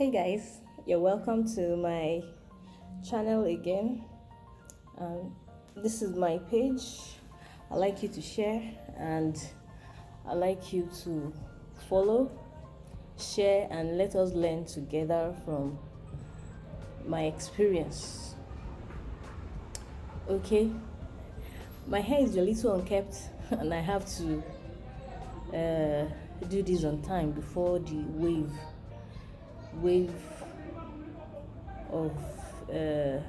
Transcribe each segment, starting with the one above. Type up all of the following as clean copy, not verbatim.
Hey guys, you're welcome to my channel again. This is my page. I'd like you to share and I'd like you to follow, share, and let us learn together from my experience. Okay, my hair is a little unkept and I have to do this on time before the wave of uh,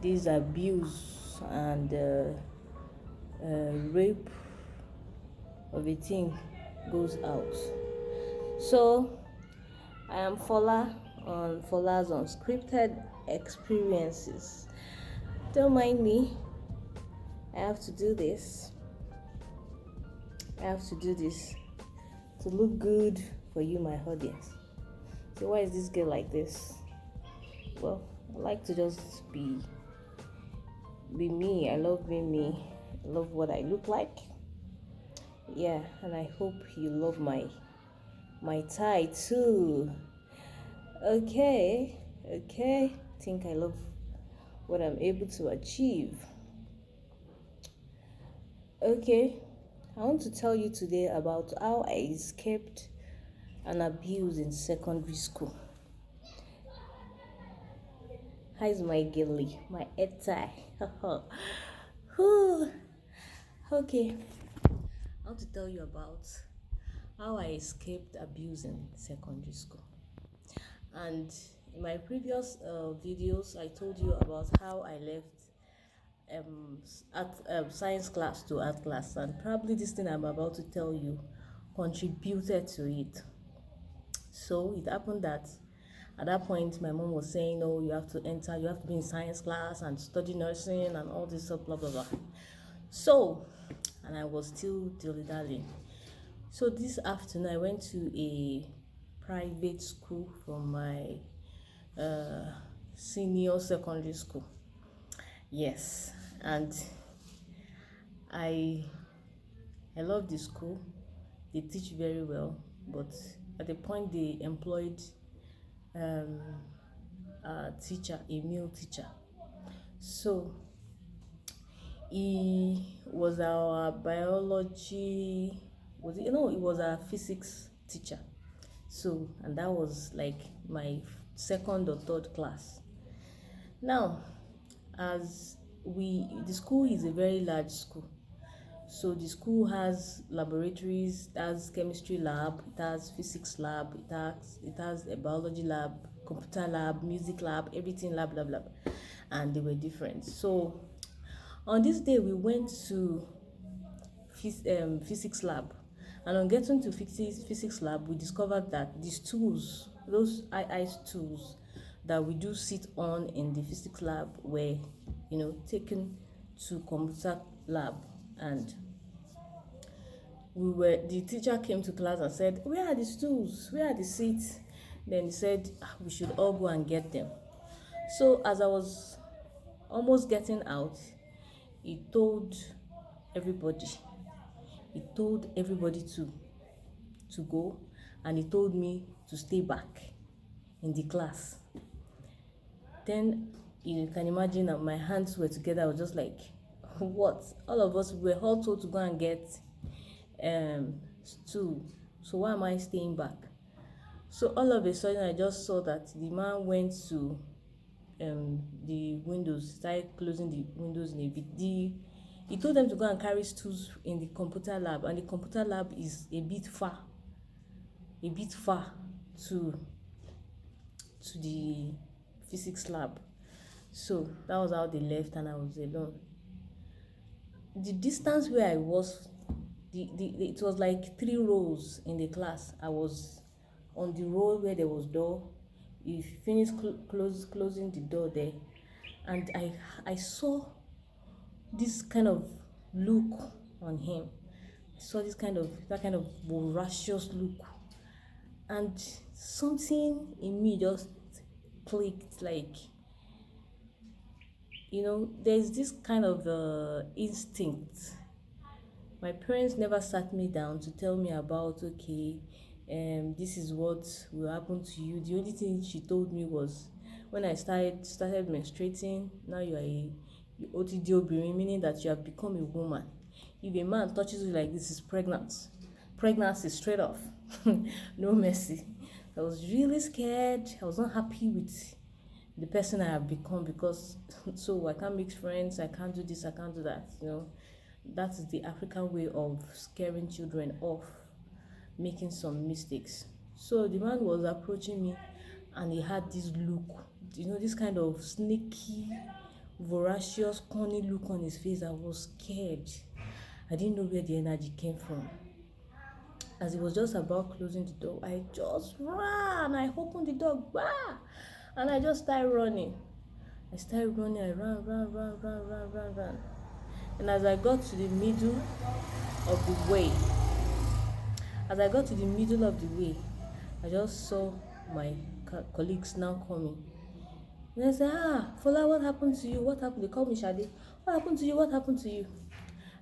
this abuse and rape of a thing goes out. So I am Fola on Fola's Unscripted Experiences. Don't mind me. I have to do this. I have to do this to look good for you, my audience. So why is this girl like this? Well, I like to just be me. I love being me. I love what I look like. Yeah, and I hope you love my tie too. Okay. Think I love what I'm able to achieve. Okay. I want to tell you today about how I escaped an abuse in secondary school. How's my gilly, my head tie? Okay. I want to tell you about how I escaped abuse in secondary school. And in my previous videos, I told you about how I left science class to art class, and probably this thing I'm about to tell you contributed to it. So it happened that at that point my mom was saying, "No, you have to be in science class and study nursing and all this stuff, blah blah blah." So, and I was still dilly-dallying. So this afternoon I went to a private school from my senior secondary school. Yes, and I I love the school. They teach very well, but at the point they employed um, a teacher, a male teacher. So he was our biology. It was our physics teacher. So, and that was like my second or third class. Now, as the school is a very large school. So the school has laboratories, it has chemistry lab, it has physics lab, it has a biology lab, computer lab, music lab, everything lab, and they were different. So on this day we went to physics lab, and on getting to physics lab we discovered that these tools, those ice tools that we do sit on in the physics lab, were taken to computer lab. And the teacher came to class and said, "Where are the stools? Where are the seats?" Then he said, "We should all go and get them." So as I was almost getting out, he told everybody to go, and he told me to stay back in the class. Then you can imagine that my hands were together. I was just like, what? All of us were all told to go and get stool. So why am I staying back? So all of a sudden I just saw that the man went to the windows, started closing the windows in a bit. He told them to go and carry stools in the computer lab, and the computer lab is a bit far to the physics lab. So that was how they left, and I was alone. The distance where I was, it was like 3 rows in the class. I was on the row where there was door. You finish closing the door there, and I saw this kind of look on him. I saw that kind of voracious look, and something in me just clicked. Like, there's this kind of instinct. My parents never sat me down to tell me about, okay, this is what will happen to you. The only thing she told me was, when I started menstruating, now you are a OTD obìnrin, meaning that you have become a woman. If a man touches you like this, is pregnant. Pregnancy straight off. No mercy. I was really scared. I was not happy with the person I have become, because so I can't make friends, I can't do this, I can't do that. That is the African way of scaring children off making some mistakes. So the man was approaching me, and he had this look, this kind of sneaky, voracious, cunning look on his face. I was scared. I didn't know where the energy came from. As he was just about closing the door, I just ran. I opened the door, and I just started running. I ran. And as I got to the middle of the way, I just saw my colleagues now coming. And I said, Fola, what happened to you? What happened? They called me Shade. What happened to you? What happened to you?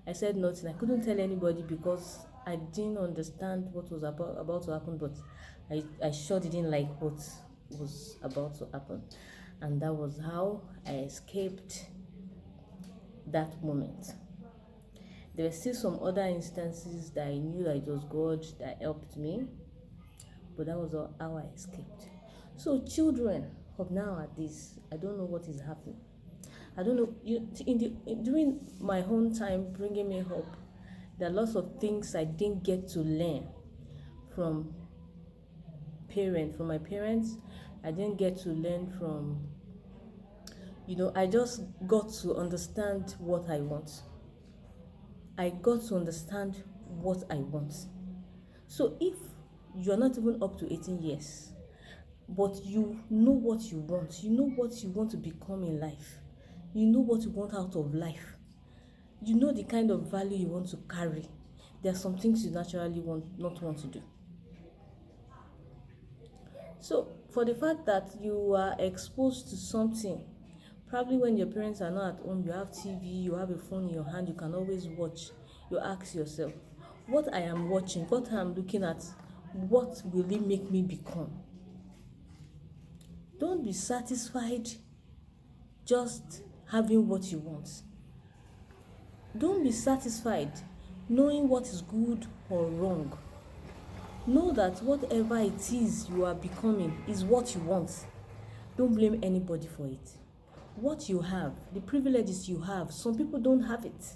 I said nothing. I couldn't tell anybody because I didn't understand what was about to happen, but I sure didn't like what was about to happen. And that was how I escaped that moment. There were still some other instances that I knew that it was God that helped me, but that was how I escaped. So children of nowadays, I don't know what is happening. I don't know. During my own time bringing me up, there are lots of things I didn't get to learn from my parents. I didn't get to learn from, I just got to understand what I want. I got to understand what I want. So if you're not even up to 18 years, but you know what you want, you know what you want to become in life, you know what you want out of life, you know the kind of value you want to carry, there are some things you naturally not want to do. So for the fact that you are exposed to something, probably when your parents are not at home, you have TV, you have a phone in your hand, you can always watch. You ask yourself, what I am watching, what I am looking at, what will it make me become? Don't be satisfied just having what you want. Don't be satisfied knowing what is good or wrong. Know that whatever it is you are becoming is what you want. Don't blame anybody for it. What you have, the privileges you have, some people don't have it.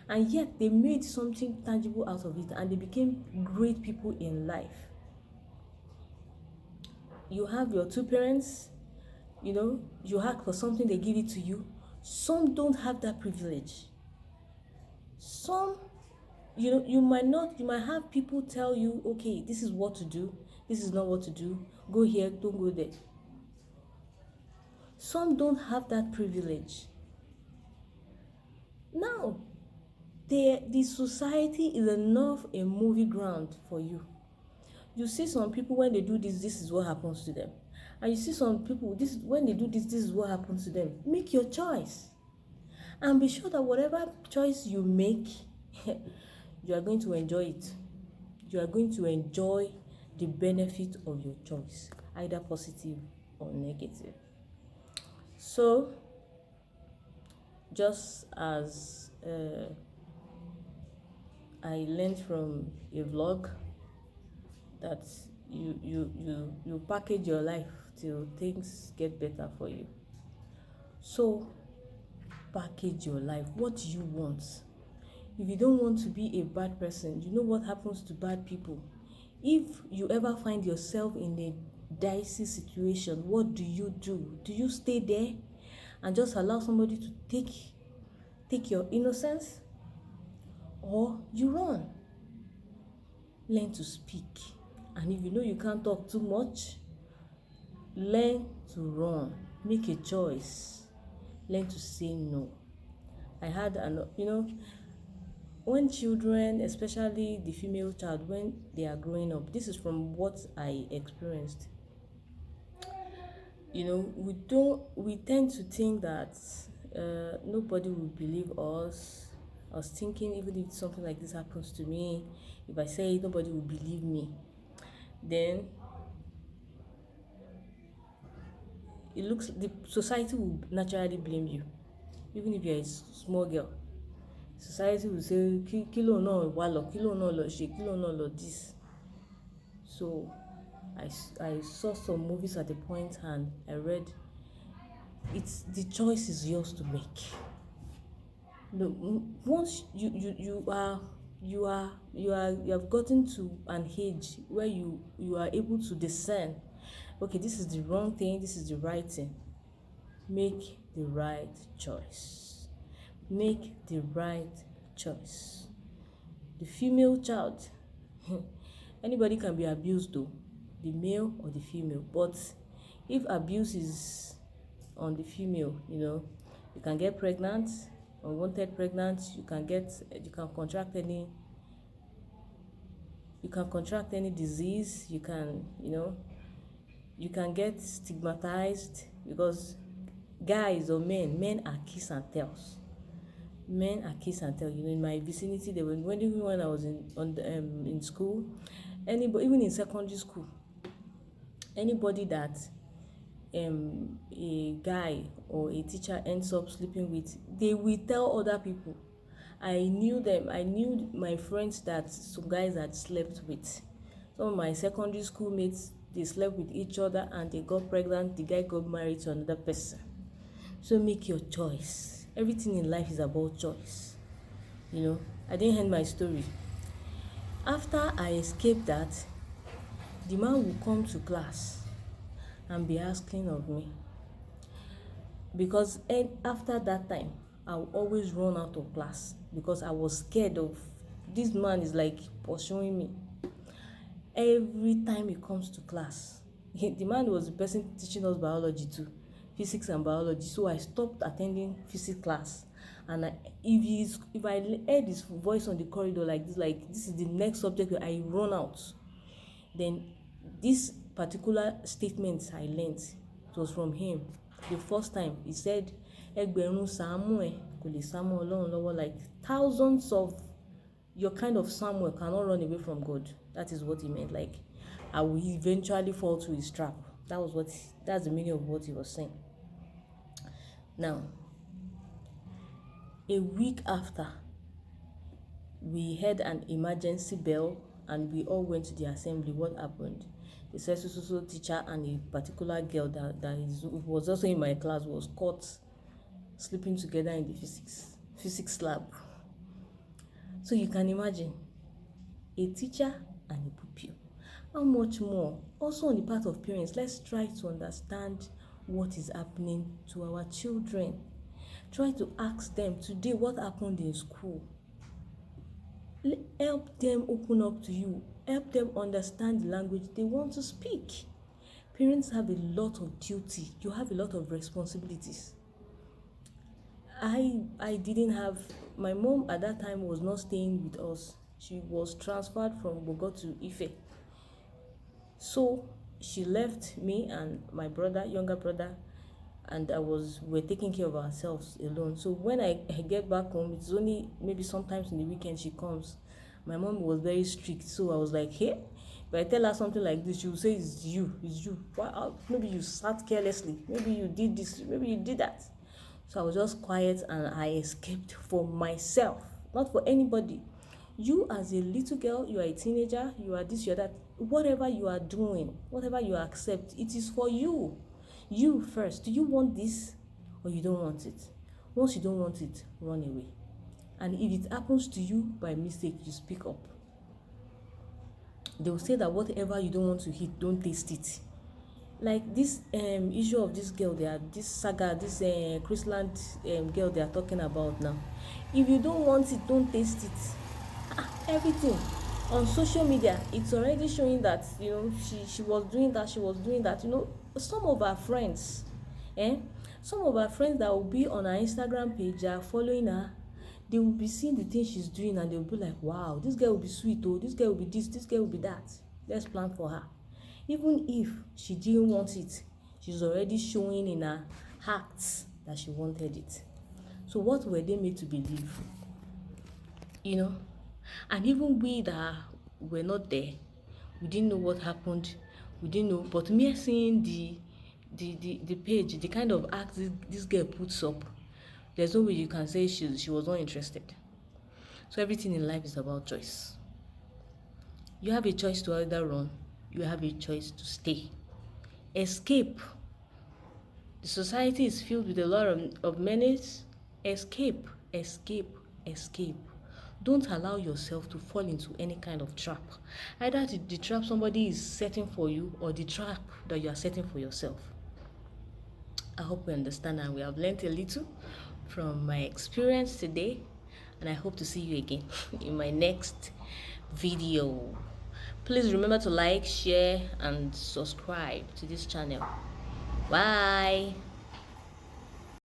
And yet they made something tangible out of it, and they became great people in life. You have your two parents, you ask for something, they give it to you. Some don't have that privilege. Some, you might have people tell you, okay, this is what to do, this is not what to do, go here, don't go there. Some don't have that privilege. Now, the society is enough a movie ground for you. You see some people, when they do this is what happens to them. And you see some people, when they do this is what happens to them. Make your choice. And be sure that whatever choice you make, you are going to enjoy it. You are going to enjoy the benefit of your choice, either positive or negative. So, just as I learned from a vlog that you package your life till things get better for you. So package your life. What do you want? If you don't want to be a bad person, you know what happens to bad people. If you ever find yourself in a dicey situation, what do? Do you stay there and just allow somebody to take your innocence, or you run? Learn to speak. And if you know you can't talk too much, learn to run. Make a choice. Learn to say no. I had when children, especially the female child, when they are growing up, this is from what I experienced. We tend to think that nobody will believe us. I was thinking, even if something like this happens to me, if I say it, nobody will believe me. then it looks the society will naturally blame you. Even if you're a small girl, society will say kilo náà wá lọ, kilo náà lọ ṣe, kilo náà lọ this. So I saw some movies at the point and I read it's the choice is yours to make. No, once you have gotten to an age where you are able to discern, okay, this is the wrong thing, this is the right thing. Make the right choice. Make the right choice. The female child, anybody can be abused though, the male or the female. But if abuse is on the female, you can get pregnant, unwanted pregnant, you can contract any disease, you can get stigmatized because guys or men are kiss and tells. Men are kiss and tell. In my vicinity, they were when I was in school, anybody, even in secondary school, anybody that a guy or a teacher ends up sleeping with, they will tell other people. I knew them. I knew my friends that some guys had slept with. Some of my secondary school mates, they slept with each other and they got pregnant. The guy got married to another person. So make your choice. Everything in life is about choice. I didn't end my story. After I escaped that, the man will come to class and be asking of me. Because after that time, I will always run out of class because I was scared of this man is like pursuing me. Every time he comes to class, the man was the person teaching us biology too, physics and biology. So I stopped attending physics class. And if I heard his voice on the corridor like this is the next subject, I run out. Then this particular statement I learned, it was from him. The first time he said, "Ẹgbẹ̀rún Samuel kò lè sá mọ́ Ọlọ́run lọ́wọ́," like thousands of your kind of Samuel cannot run away from God. That is what he meant. Like I will eventually fall to his trap. That's the meaning of what he was saying. Now, a week after, we heard an emergency bell and we all went to the assembly. What happened? The so teacher and a particular girl that was also in my class was caught sleeping together in the physics lab. So you can imagine a teacher and a pupil. How much more? Also on the part of parents, let's try to understand what is happening to our children. Try to ask them today what happened in school. Help them open up to you. Help them understand the language they want to speak. Parents have a lot of duty. You have a lot of responsibilities. I didn't have, my mom at that time was not staying with us. She was transferred from Bogo to Ife. So she left me and my younger brother, and we're taking care of ourselves alone. So when I get back home, it's only maybe sometimes in the weekend she comes. My mom was very strict, so I was like, hey, if I tell her something like this, she will say it's you. Why? Maybe you sat carelessly, maybe you did this, maybe you did that. So I was just quiet and I escaped for myself, not for anybody. You as a little girl, you are a teenager, you are this, you are that. Whatever you are doing, whatever you accept, it is for you. You first. Do you want this or you don't want it? Once you don't want it, run away. And if it happens to you by mistake, you speak up. They will say that whatever you don't want to eat, don't taste it. Like this issue of this girl, this saga, this Chrisland girl they are talking about now. If you don't want it, don't taste it. Everything on social media, it's already showing that she was doing that. Some of our friends, some of our friends that will be on her Instagram page are following her. They will be seeing the things she's doing and they will be like, wow, this girl will be sweet, oh, this girl will be this girl will be that. Let's plan for her. Even if she didn't want it, she's already showing in her acts that she wanted it. So what were they made to believe? And even we that were not there, We didn't know what happened. We didn't know. But mere seeing the page, the kind of act this girl puts up, there's no way you can say she was not interested. So everything in life is about choice. You have a choice to either run, you have a choice to stay. Escape. The society is filled with a lot of menace. Escape, escape, escape. Don't allow yourself to fall into any kind of trap. Either the trap somebody is setting for you or the trap that you are setting for yourself. I hope we understand and we have learned a little from my experience today. And I hope to see you again in my next video. Please remember to like, share, and subscribe to this channel. Bye.